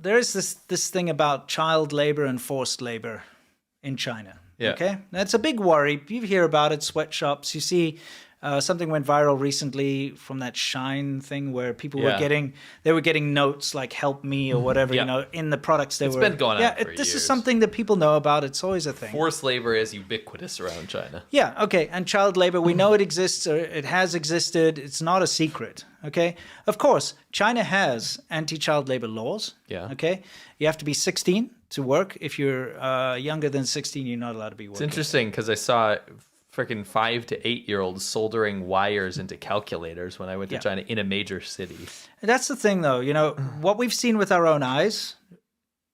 there is this thing about child labor and forced labor in China. Yeah. Okay, that's a big worry. You hear about it, sweatshops. You see, something went viral recently from that Shine thing where people were getting notes like "Help me" or whatever, in the products It's been going on for this years. is something that people know about. It's always a thing. Forced labor is ubiquitous around China. Yeah, okay. And child labor, we know it exists, or it has existed. It's not a secret, okay? Of course, China has anti-child labor laws, okay? You have to be 16 to work. If you're younger than 16, you're not allowed to be working. It's interesting because I saw freaking 5 to 8-year-olds soldering wires into calculators when I went to China in a major city. That's the thing, though. What we've seen with our own eyes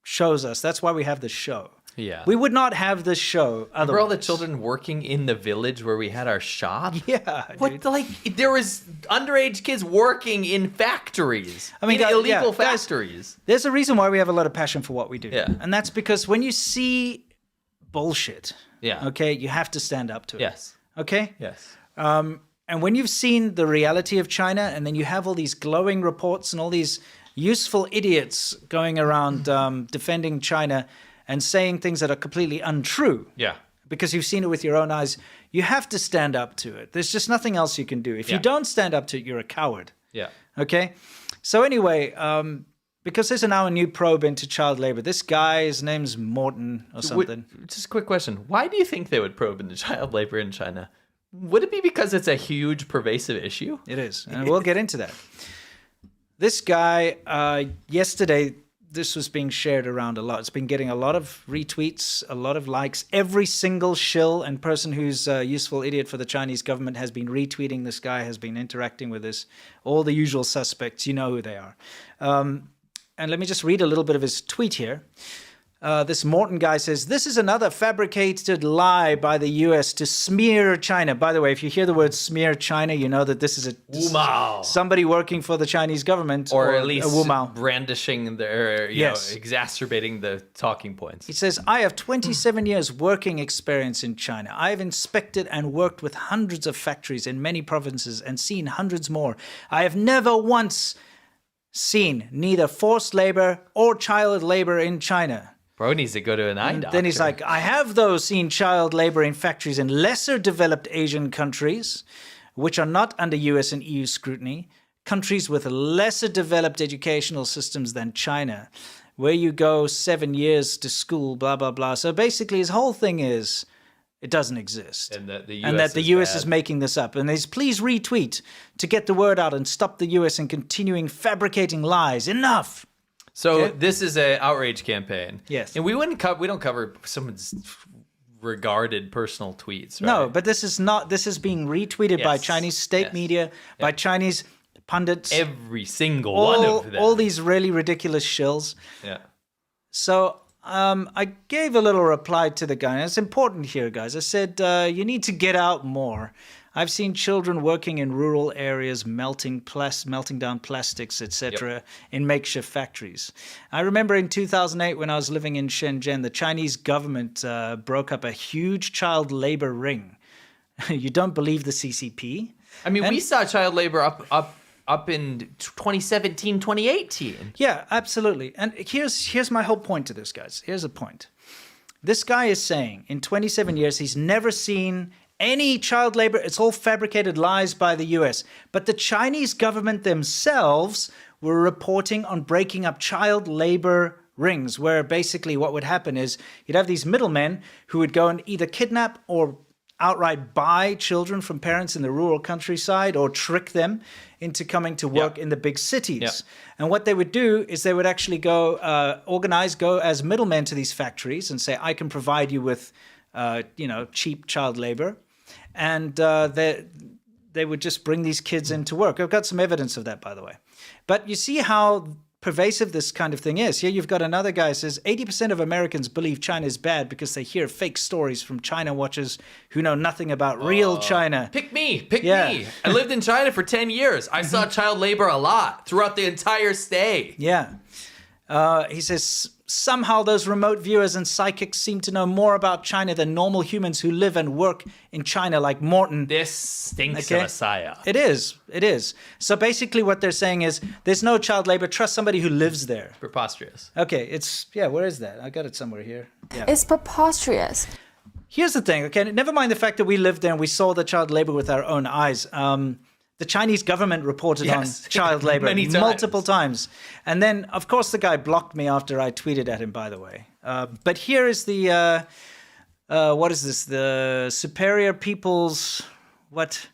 shows us. That's why we have this show. Yeah. We would not have this show otherwise. Remember all the children working in the village where we had our shop? Yeah, What, there was underage kids working in factories. I mean, illegal guys, factories. There's a reason why we have a lot of passion for what we do. Yeah. And that's because when you see bullshit, okay, you have to stand up to it. Yes. Okay? Yes. And when you've seen the reality of China, and then you have all these glowing reports and all these useful idiots going around defending China and saying things that are completely untrue. Yeah. Because you've seen it with your own eyes, you have to stand up to it. There's just nothing else you can do. If you don't stand up to it, you're a coward. Yeah. Okay? So anyway, because there's now a new probe into child labor. This guy, his name's Morton or something. Just a quick question. Why do you think they would probe into child labor in China? Would it be because it's a huge, pervasive issue? It is, and we'll get into that. This guy, yesterday, this was being shared around a lot. It's been getting a lot of retweets, a lot of likes. Every single shill and person who's a useful idiot for the Chinese government has been retweeting this guy, has been interacting with this. All the usual suspects, you know who they are. And let me just read a little bit of his tweet here. This Morton guy says, "This is another fabricated lie by the U.S. to smear China." By the way, if you hear the word smear China, you know that this is somebody working for the Chinese government. Or at least a Wumao. brandishing their, exacerbating the talking points. He says, "I have 27 years working experience in China. I have inspected and worked with hundreds of factories in many provinces and seen hundreds more. I have never once seen neither forced labor or child labor in China." Bro needs to go to an eye doctor. Then he's like, "I have, though, seen child labor in factories in lesser developed Asian countries, which are not under US and EU scrutiny, countries with lesser developed educational systems than China, where you go 7 years to school, blah, blah, blah." So basically his whole thing is it doesn't exist. And that the US is making this up. And he's, please retweet to get the word out and stop the US in continuing fabricating lies. Enough. So this is an outrage campaign. Yes. And we don't cover someone's regarded personal tweets, right? No, but this is being retweeted by Chinese state media, by Chinese pundits. Every single one of them. All these really ridiculous shills. Yeah. So I gave a little reply to the guy. And it's important here, guys. I said, you need to get out more. I've seen children working in rural areas, melting down plastics, etc., in makeshift factories. I remember in 2008 when I was living in Shenzhen, the Chinese government broke up a huge child labor ring. You don't believe the CCP? I mean, we saw child labor up in 2017, 2018. Yeah, absolutely. And here's my whole point to this, guys. Here's the point. This guy is saying in 27 years he's never seen any child labor. It's all fabricated lies by the US. But the Chinese government themselves were reporting on breaking up child labor rings, where basically what would happen is you'd have these middlemen who would go and either kidnap or outright buy children from parents in the rural countryside or trick them into coming to work in the big cities. And what they would do is they would actually go as middlemen to these factories and say, "I can provide you with cheap child labor." And they would just bring these kids in to work. I've got some evidence of that, by the way. But you see how pervasive this kind of thing is. Here you've got another guy who says 80% of Americans believe China is bad because they hear fake stories from China watchers who know nothing about real China. Pick me. I lived in China for 10 years. I saw child labor a lot throughout the entire stay. Yeah. He says, somehow those remote viewers and psychics seem to know more about China than normal humans who live and work in China like Morton. This stinks of Messiah. It is. So basically what they're saying is there's no child labor. Trust somebody who lives there. Preposterous. Okay, where is that? I got it somewhere here. Yeah. It's preposterous. Here's the thing, okay? Never mind the fact that we lived there and we saw the child labor with our own eyes. The Chinese government reported on child labor multiple times. And then, of course, the guy blocked me after I tweeted at him, by the way. But here is the, what is this? The Superior People's, what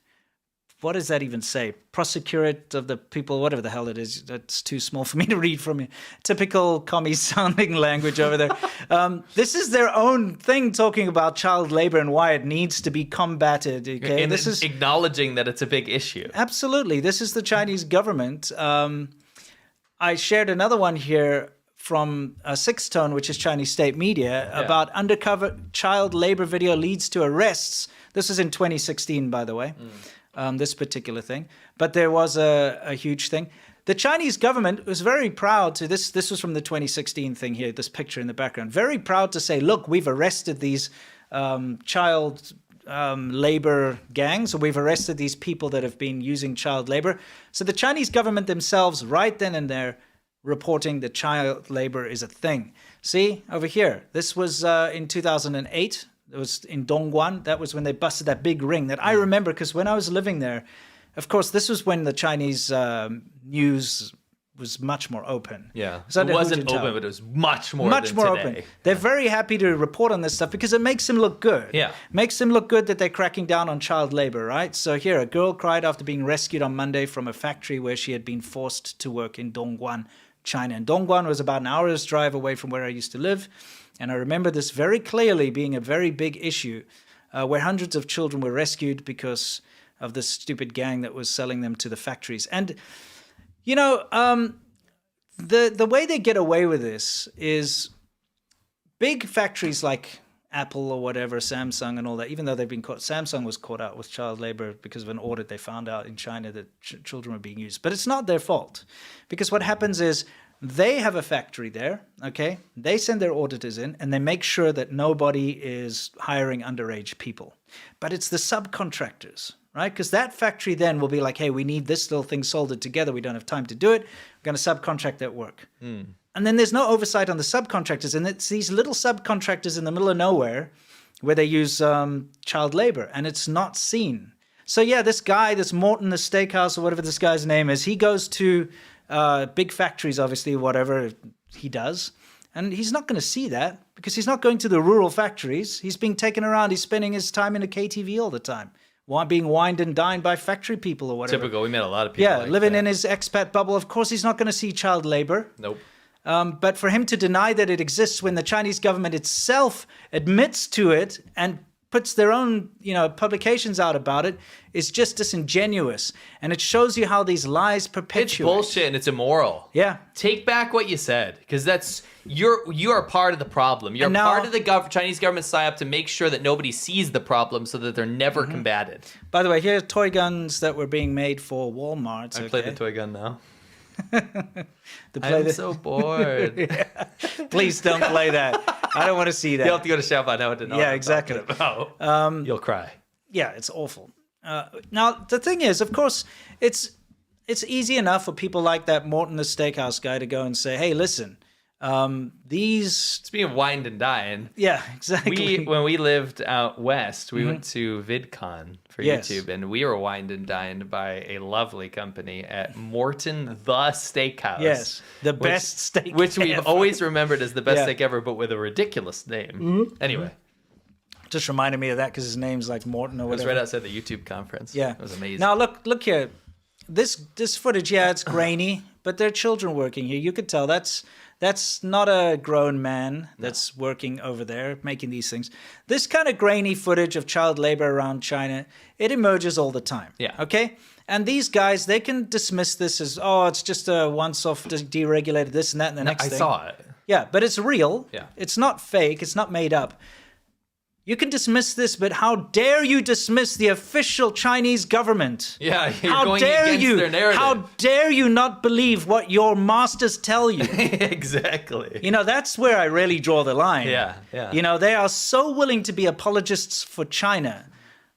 does that even say? Prosecutorate of the people, whatever the hell it is. That's too small for me to read from you. Typical commie-sounding language over there. This is their own thing talking about child labor and why it needs to be combated. Okay, and this is acknowledging that it's a big issue. Absolutely. This is the Chinese government. I shared another one here from Sixth Tone, which is Chinese state media, about undercover child labor video leads to arrests. This is in 2016, by the way. This particular thing. But there was a huge thing. The Chinese government was very proud to, this was from the 2016 thing here, this picture in the background, very proud to say, look, we've arrested these child labor gangs, or we've arrested these people that have been using child labor. So the Chinese government themselves, right then and there, reporting that child labor is a thing. See, over here, this was in 2008. It was in Dongguan. That was when they busted that big ring that I remember, because when I was living there, of course, this was when the Chinese news was much more open. Yeah, it wasn't open, but it was much more than today. Open. They're very happy to report on this stuff because it makes them look good. Yeah. Makes them look good that they're cracking down on child labor, right? So here, a girl cried after being rescued on Monday from a factory where she had been forced to work in Dongguan, China. And Dongguan was about an hour's drive away from where I used to live. And I remember this very clearly being a very big issue where hundreds of children were rescued because of this stupid gang that was selling them to the factories. And, you know, the way they get away with this is big factories like Apple or whatever, Samsung and all that, even though they've been caught, Samsung was caught out with child labor because of an audit they found out in China that children were being used. But it's not their fault, because what happens is they have a factory there, okay? They send their auditors in and they make sure that nobody is hiring underage people. But it's the subcontractors, right? Because that factory then will be like, hey, we need this little thing soldered together. We don't have time to do it. We're going to subcontract that work. And then there's no oversight on the subcontractors. And it's these little subcontractors in the middle of nowhere where they use child labor, and it's not seen. So yeah, this guy, this Morton, the steakhouse or whatever this guy's name is, he goes to big factories, obviously, whatever he does. And he's not going to see that because he's not going to the rural factories. He's being taken around. He's spending his time in a KTV all the time, being wined and dined by factory people or whatever. Typical. We met a lot of people like living that. in his expat bubble. Of course, he's not going to see child labor. Nope. But for him to deny that it exists when the Chinese government itself admits to it and puts their own, publications out about it is just disingenuous. And it shows you how these lies perpetuate. It's bullshit and it's immoral. Yeah. Take back what you said, because you are part of the problem. You're part of the Chinese government psyop to make sure that nobody sees the problem so that they're never combated. By the way, here are toy guns that were being made for Walmart. I play the toy gun now. I'm so bored. Yeah. Please don't play that. I don't want to see that. You'll have to go to Xiaobai now to know what I'm exactly. talking about. You'll cry. Yeah, it's awful. Now, the thing is, of course, it's easy enough for people like that Morton the Steakhouse guy to go and say, hey, listen, Speaking of wined and dined. Yeah, exactly. When we lived out west, we went to VidCon for YouTube, and we were wined and dined by a lovely company at Morton the Steakhouse. Yes, the best steak which we've ever. always remembered as the best steak ever, but with a ridiculous name. Anyway. Just reminded me of that because his name's like Morton or It was whatever. right outside the YouTube conference. Yeah. It was amazing. Now, look here. This footage, it's grainy, but there are children working here. You could tell that's not a grown man that's working over there making these things. This kind of grainy footage of child labor around China, it emerges all the time. Yeah. Okay? And these guys, they can dismiss this as, it's just a once-off deregulated this and that and the next thing. I saw it. Yeah, but it's real. Yeah. It's not fake. It's not made up. You can dismiss this, but how dare you dismiss the official Chinese government? Yeah, you're how going dare against you? their narrative. How dare you not believe what your masters tell you? Exactly. You know, that's where I really draw the line. Yeah, yeah. You know, they are so willing to be apologists for China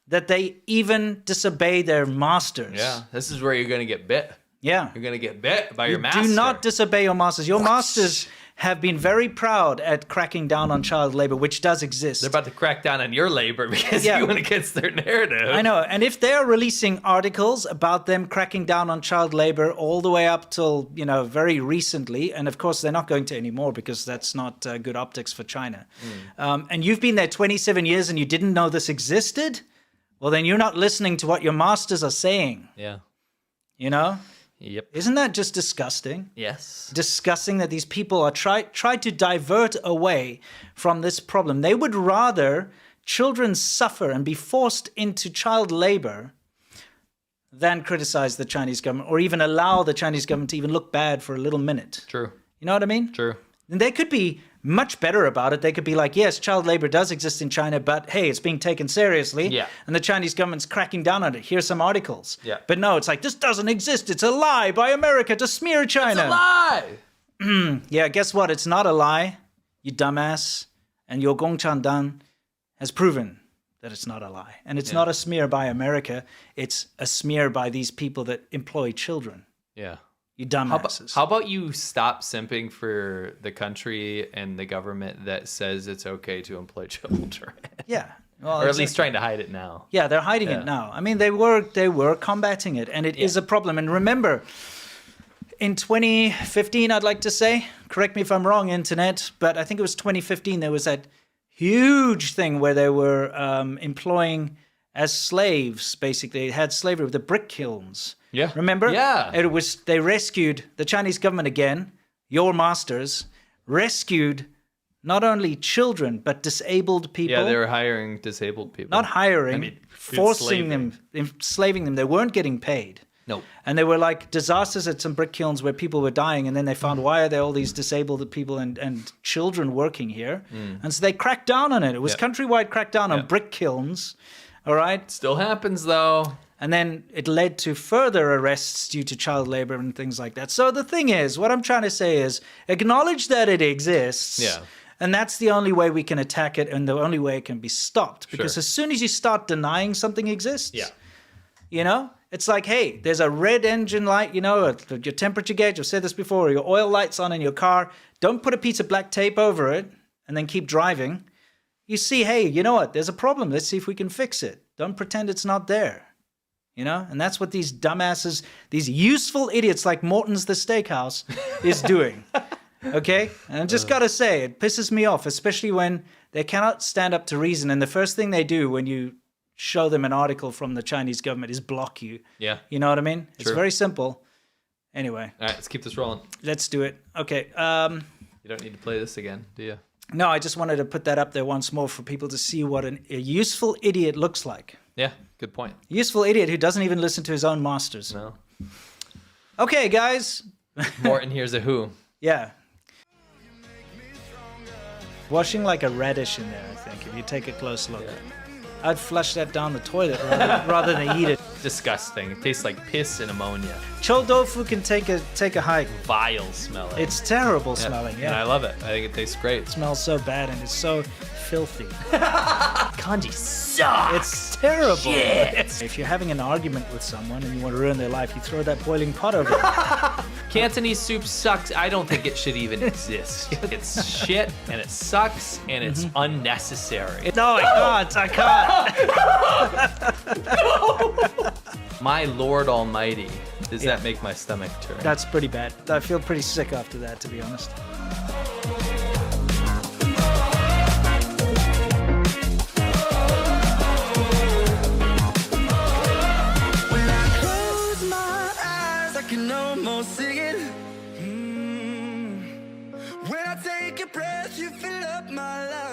that they even disobey their masters. Yeah, this is where you're going to get bit. Yeah. You're going to get bit by your master. Do not disobey your masters. Your masters have been very proud at cracking down on child labor, which does exist. They're about to crack down on your labor because you went against their narrative. I know. And if they're releasing articles about them cracking down on child labor all the way up till, you know, very recently, and of course they're not going to anymore because that's not good optics for China. And you've been there 27 years and you didn't know this existed, well, then you're not listening to what your masters are saying. Yeah. You know? Yep. Isn't that just disgusting? Yes. Disgusting that these people are try to divert away from this problem. They would rather children suffer and be forced into child labor than criticize the Chinese government or even allow the Chinese government to even look bad for a little minute. True. You know what I mean? True. And they could be much better about it. They could be like, yes, child labor does exist in China, but hey, it's being taken seriously. Yeah. And the Chinese government's cracking down on it. Here's some articles. Yeah. But no, it's like, this doesn't exist. It's a lie by America to smear China. It's a lie! Yeah, guess what? It's not a lie, you dumbass. And your Gongchangdan has proven that it's not a lie. And it's not a smear by America. It's a smear by these people that employ children. Yeah. You dumbasses. How about you stop simping for the country and the government that says it's okay to employ children? Yeah. Well, or at least trying to hide it now. Yeah, they're hiding it now. I mean, they were combating it, and it is a problem. And remember, in 2015, I'd like to say, correct me if I'm wrong, Internet, but I think it was 2015, there was that huge thing where they were employing as slaves, basically. They had slavery with the brick kilns. Yeah. Remember? Yeah. They rescued, the Chinese government again, your masters, rescued not only children, but disabled people. Yeah, they were hiring disabled people. Not hiring, I mean, forcing them, enslaving them. They weren't getting paid. No. And there were like disasters at some brick kilns where people were dying, and then they found, why are there all these disabled people and children working here? And so they cracked down on it. It was countrywide crackdown on brick kilns. All right? Still happens, though. And then it led to further arrests due to child labor and things like that. So the thing is, what I'm trying to say is, acknowledge that it exists. Yeah. And that's the only way we can attack it, and the only way it can be stopped. Because as soon as you start denying something exists, you know, it's like, hey, there's a red engine light, you know, your temperature gauge, I've said this before, or your oil light's on in your car. Don't put a piece of black tape over it and then keep driving. You see, hey, you know what? There's a problem. Let's see if we can fix it. Don't pretend it's not there. You know, and that's what these dumbasses, these useful idiots like Morton's the Steakhouse is doing. Okay? And I just got to say, it pisses me off, especially when they cannot stand up to reason. And the first thing they do when you show them an article from the Chinese government is block you. Yeah. You know what I mean? It's True. very simple. Anyway. All right, let's keep this rolling. Let's do it. Okay. You don't need to play this again, do you? No, I just wanted to put that up there once more for people to see what a useful idiot looks like. Yeah, good point. A useful idiot who doesn't even listen to his own masters. No. Okay, guys. Morton, here's a who. Yeah. Washing like a radish in there, I think, if you take a close look. Yeah. I'd flush that down the toilet rather than eat it. Disgusting. It tastes like piss and ammonia. Chou tofu can take a hike. Vile smelling. It's terrible smelling, And yeah. I love it. I think it tastes great. It smells so bad and it's so filthy. Kanji sucks. It's terrible. Shit. If you're having an argument with someone and you want to ruin their life, you throw that boiling pot over them. Cantonese soup sucks. I don't think it should even exist. It's shit and it sucks and it's unnecessary. No, I can't. My Lord Almighty. Does that make my stomach turn? That's pretty bad. I feel pretty sick after that, to be honest. When I close my eyes, I can almost see it. When I take a breath, you fill up my life.